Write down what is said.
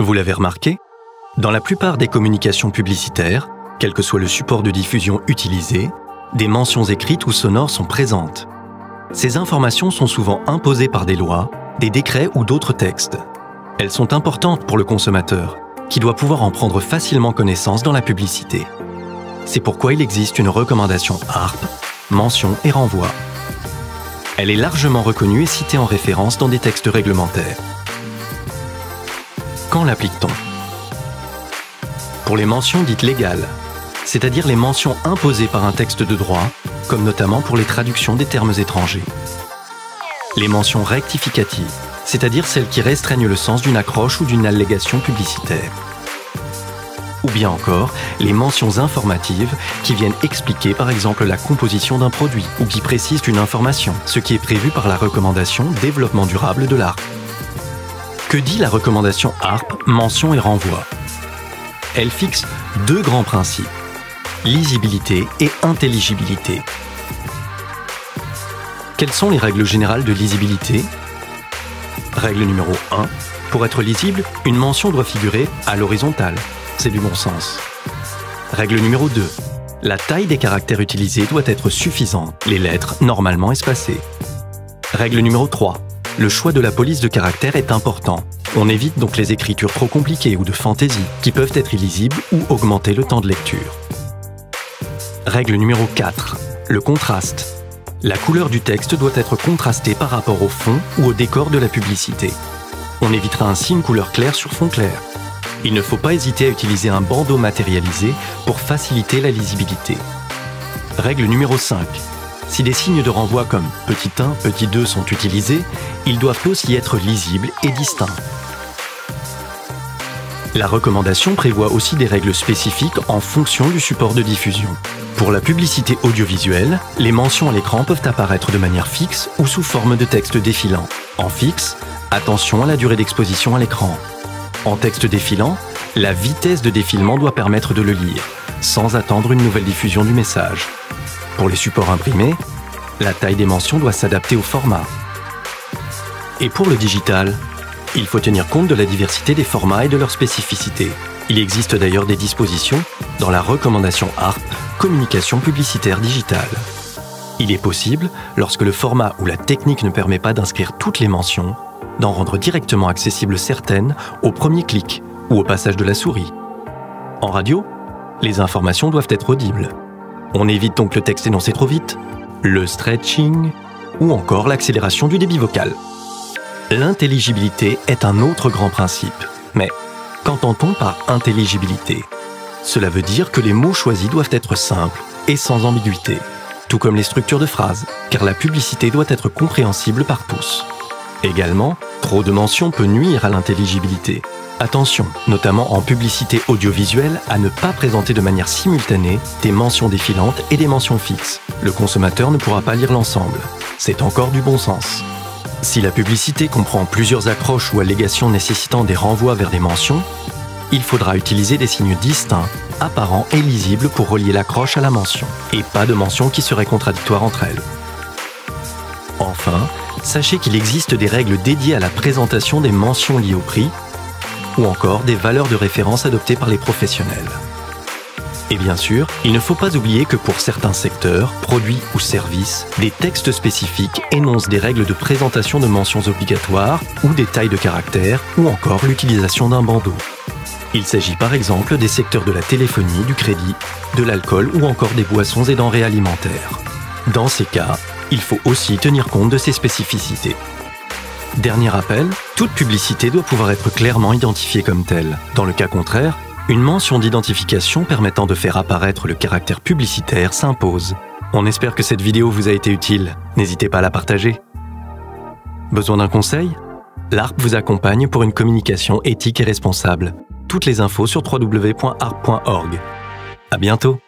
Vous l'avez remarqué, dans la plupart des communications publicitaires, quel que soit le support de diffusion utilisé, des mentions écrites ou sonores sont présentes. Ces informations sont souvent imposées par des lois, des décrets ou d'autres textes. Elles sont importantes pour le consommateur, qui doit pouvoir en prendre facilement connaissance dans la publicité. C'est pourquoi il existe une recommandation ARP, mention et renvoi. Elle est largement reconnue et citée en référence dans des textes réglementaires. Quand l'applique-t-on? Pour les mentions dites légales, c'est-à-dire les mentions imposées par un texte de droit, comme notamment pour les traductions des termes étrangers. Les mentions rectificatives, c'est-à-dire celles qui restreignent le sens d'une accroche ou d'une allégation publicitaire. Ou bien encore, les mentions informatives qui viennent expliquer par exemple la composition d'un produit ou qui précisent une information, ce qui est prévu par la recommandation Développement durable de l'ARP. Que dit la recommandation ARP, mention et renvoi? Elle fixe deux grands principes, lisibilité et intelligibilité. Quelles sont les règles générales de lisibilité? Règle numéro 1. Pour être lisible, une mention doit figurer à l'horizontale. C'est du bon sens. Règle numéro 2. La taille des caractères utilisés doit être suffisante, les lettres normalement espacées. Règle numéro 3. Le choix de la police de caractères est important. On évite donc les écritures trop compliquées ou de fantaisie, qui peuvent être illisibles ou augmenter le temps de lecture. Règle numéro 4. Le contraste. La couleur du texte doit être contrastée par rapport au fond ou au décor de la publicité. On évitera ainsi une couleur claire sur fond clair. Il ne faut pas hésiter à utiliser un bandeau matérialisé pour faciliter la lisibilité. Règle numéro 5. Si des signes de renvoi comme petit 1, petit 2 sont utilisés, ils doivent aussi être lisibles et distincts. La recommandation prévoit aussi des règles spécifiques en fonction du support de diffusion. Pour la publicité audiovisuelle, les mentions à l'écran peuvent apparaître de manière fixe ou sous forme de texte défilant. En fixe, attention à la durée d'exposition à l'écran. En texte défilant, la vitesse de défilement doit permettre de le lire, sans attendre une nouvelle diffusion du message. Pour les supports imprimés, la taille des mentions doit s'adapter au format. Et pour le digital, il faut tenir compte de la diversité des formats et de leurs spécificités. Il existe d'ailleurs des dispositions dans la recommandation ARP, communication publicitaire digitale. Il est possible, lorsque le format ou la technique ne permet pas d'inscrire toutes les mentions, d'en rendre directement accessibles certaines au premier clic ou au passage de la souris. En radio, les informations doivent être audibles. On évite donc le texte énoncé trop vite, le stretching ou encore l'accélération du débit vocal. L'intelligibilité est un autre grand principe. Mais qu'entend-on par intelligibilité? Cela veut dire que les mots choisis doivent être simples et sans ambiguïté, tout comme les structures de phrases, car la publicité doit être compréhensible par tous. Également, trop de mentions peut nuire à l'intelligibilité. Attention, notamment en publicité audiovisuelle, à ne pas présenter de manière simultanée des mentions défilantes et des mentions fixes. Le consommateur ne pourra pas lire l'ensemble. C'est encore du bon sens. Si la publicité comprend plusieurs accroches ou allégations nécessitant des renvois vers des mentions, il faudra utiliser des signes distincts, apparents et lisibles pour relier l'accroche à la mention, et pas de mentions qui seraient contradictoires entre elles. Enfin, sachez qu'il existe des règles dédiées à la présentation des mentions liées au prix, ou encore des valeurs de référence adoptées par les professionnels. Et bien sûr, il ne faut pas oublier que pour certains secteurs, produits ou services, des textes spécifiques énoncent des règles de présentation de mentions obligatoires ou des tailles de caractères ou encore l'utilisation d'un bandeau. Il s'agit par exemple des secteurs de la téléphonie, du crédit, de l'alcool ou encore des boissons et denrées alimentaires. Dans ces cas, il faut aussi tenir compte de ces spécificités. Dernier rappel, toute publicité doit pouvoir être clairement identifiée comme telle. Dans le cas contraire, une mention d'identification permettant de faire apparaître le caractère publicitaire s'impose. On espère que cette vidéo vous a été utile. N'hésitez pas à la partager. Besoin d'un conseil? L'ARP vous accompagne pour une communication éthique et responsable. Toutes les infos sur www.arp.org. À bientôt!